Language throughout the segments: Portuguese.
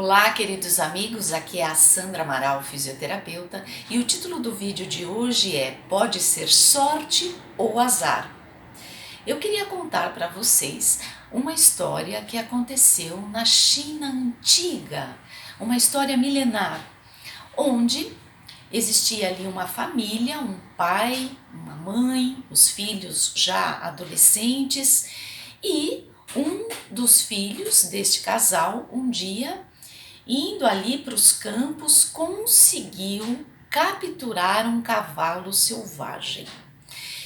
Olá, queridos amigos, aqui é a Sandra Amaral, fisioterapeuta, e o título do vídeo de hoje é Pode ser sorte ou azar? Eu queria contar para vocês uma história que aconteceu na China antiga, uma história milenar, onde existia ali uma família, um pai, uma mãe, os filhos já adolescentes, e um dos filhos deste casal, um dia, indo ali para os campos, conseguiu capturar um cavalo selvagem.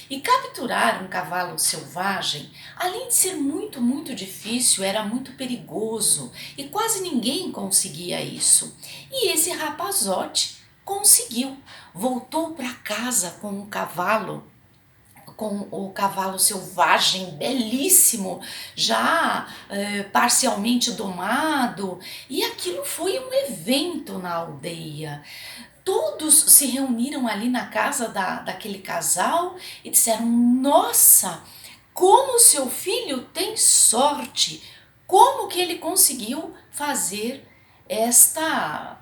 E capturar um cavalo selvagem, além de ser muito difícil, era muito perigoso e quase ninguém conseguia isso. E esse rapazote conseguiu, voltou para casa com o cavalo selvagem, belíssimo, já parcialmente domado, e aquilo foi um evento na aldeia. Todos se reuniram ali na casa daquele casal e disseram: Nossa, como seu filho tem sorte! Como que ele conseguiu fazer esta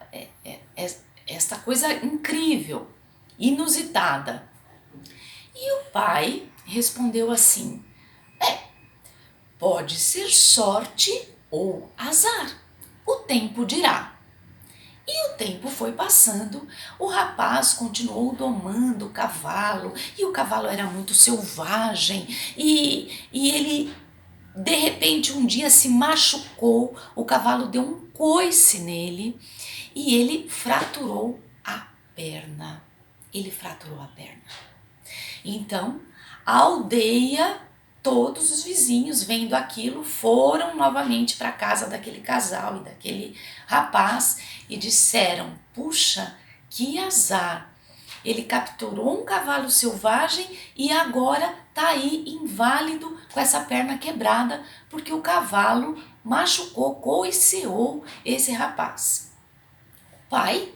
coisa incrível, inusitada? E o pai respondeu assim: Pode ser sorte ou azar, o tempo dirá. E o tempo foi passando, o rapaz continuou domando o cavalo, e o cavalo era muito selvagem, e ele, de repente, um dia se machucou, o cavalo deu um coice nele, e ele fraturou a perna. Ele fraturou a perna. Então, a aldeia, todos os vizinhos vendo aquilo, foram novamente para a casa daquele casal e daquele rapaz e disseram: Puxa, que azar! Ele capturou um cavalo selvagem e agora está aí inválido com essa perna quebrada porque o cavalo machucou, coiceou esse rapaz. O pai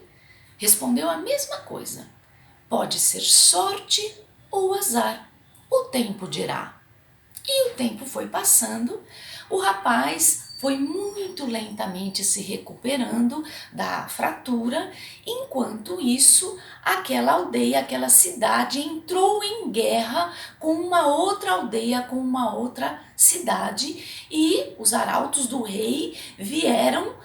respondeu a mesma coisa. Pode ser sorte ou azar, o tempo dirá. E o tempo foi passando, o rapaz foi muito lentamente se recuperando da fratura, enquanto isso, aquela aldeia, aquela cidade entrou em guerra com uma outra aldeia, com uma outra cidade, e os arautos do rei vieram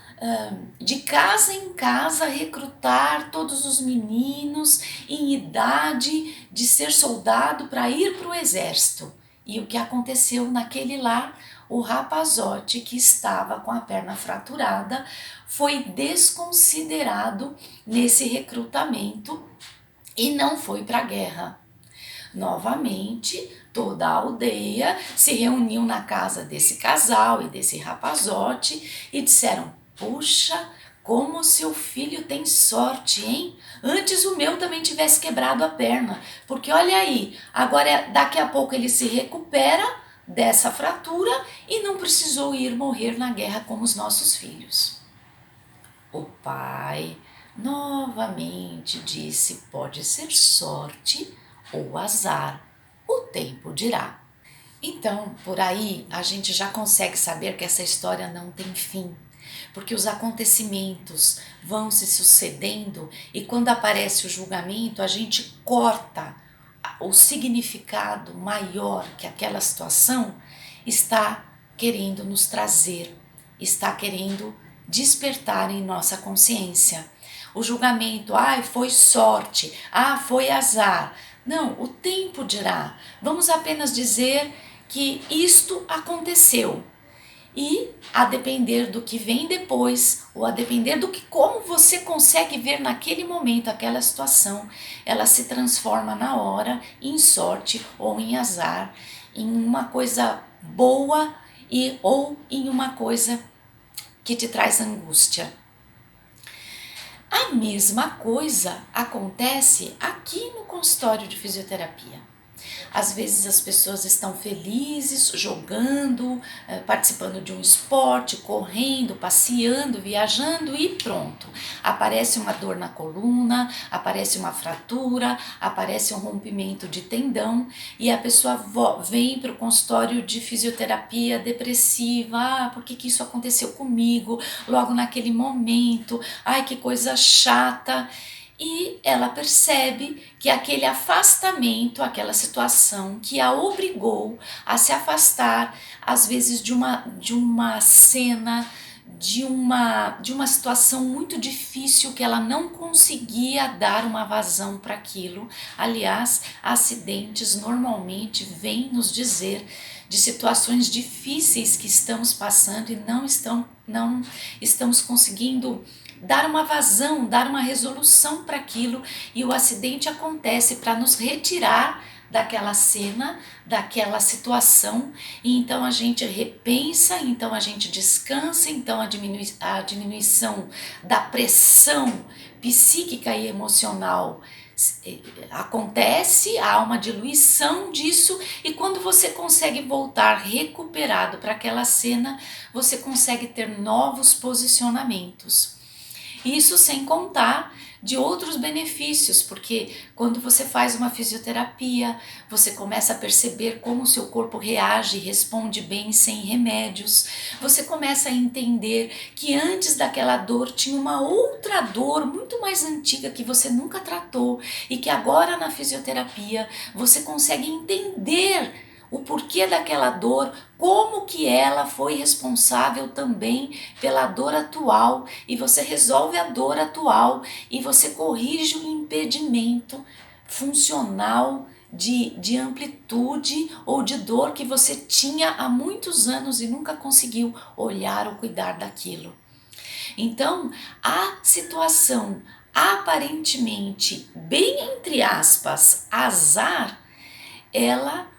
de casa em casa recrutar todos os meninos em idade de ser soldado para ir para o exército. E o que aconteceu naquele lar? O rapazote que estava com a perna fraturada foi desconsiderado nesse recrutamento e não foi para a guerra. Novamente, toda a aldeia se reuniu na casa desse casal e desse rapazote e disseram: Puxa, como seu filho tem sorte, hein? Antes o meu também tivesse quebrado a perna, porque olha aí, agora daqui a pouco ele se recupera dessa fratura e não precisou ir morrer na guerra como os nossos filhos. O pai novamente disse: Pode ser sorte ou azar, o tempo dirá. Então, por aí, a gente já consegue saber que essa história não tem fim, porque os acontecimentos vão se sucedendo e quando aparece o julgamento, a gente corta o significado maior que aquela situação está querendo nos trazer, está querendo despertar em nossa consciência. O julgamento, foi sorte, foi azar. Não, o tempo dirá. Vamos apenas dizer que isto aconteceu. E a depender do que vem depois, ou a depender do que como você consegue ver naquele momento aquela situação, ela se transforma na hora em sorte ou em azar, em uma coisa boa ou em uma coisa que te traz angústia. A mesma coisa acontece aqui no consultório de fisioterapia. Às vezes as pessoas estão felizes, jogando, participando de um esporte, correndo, passeando, viajando e pronto. Aparece uma dor na coluna, aparece uma fratura, aparece um rompimento de tendão e a pessoa vem para o consultório de fisioterapia depressiva. Ah, por que isso aconteceu comigo logo naquele momento? Ai, que coisa chata. E ela percebe que aquele afastamento, aquela situação que a obrigou a se afastar, às vezes de uma cena, de uma situação muito difícil que ela não conseguia dar uma vazão para aquilo. Aliás, acidentes normalmente vêm nos dizer de situações difíceis que estamos passando e não estamos conseguindo dar uma vazão, dar uma resolução para aquilo, e o acidente acontece para nos retirar daquela cena, daquela situação, e então a gente repensa, então a gente descansa, então a diminuição da pressão psíquica e emocional acontece, há uma diluição disso, e quando você consegue voltar recuperado para aquela cena, você consegue ter novos posicionamentos. Isso sem contar de outros benefícios, porque quando você faz uma fisioterapia, você começa a perceber como o seu corpo reage e responde bem sem remédios. Você começa a entender que antes daquela dor tinha uma outra dor muito mais antiga que você nunca tratou e que agora na fisioterapia você consegue entender o porquê daquela dor, como que ela foi responsável também pela dor atual, e você resolve a dor atual e você corrige o impedimento funcional de amplitude ou de dor que você tinha há muitos anos e nunca conseguiu olhar ou cuidar daquilo. Então, a situação aparentemente, bem entre aspas, azar, ela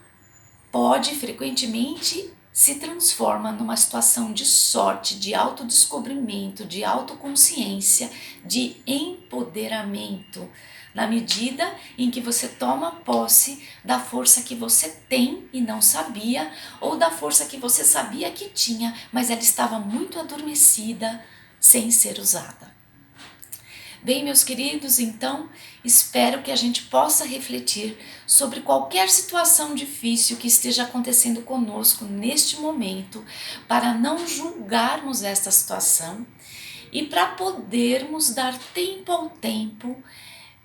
pode frequentemente se transforma numa situação de sorte, de autodescobrimento, de autoconsciência, de empoderamento, na medida em que você toma posse da força que você tem e não sabia, ou da força que você sabia que tinha, mas ela estava muito adormecida, sem ser usada. Bem, meus queridos, então espero que a gente possa refletir sobre qualquer situação difícil que esteja acontecendo conosco neste momento, para não julgarmos esta situação e para podermos dar tempo ao tempo,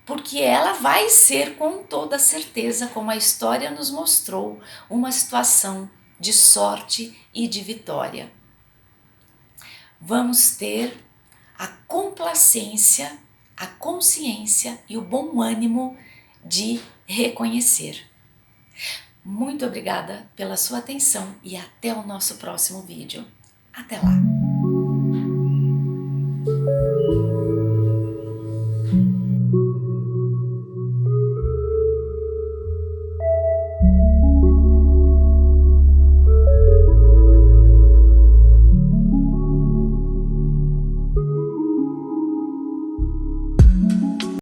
porque ela vai ser com toda certeza, como a história nos mostrou, uma situação de sorte e de vitória. Vamos ter a complacência, a consciência e o bom ânimo de reconhecer. Muito obrigada pela sua atenção e até o nosso próximo vídeo. Até lá!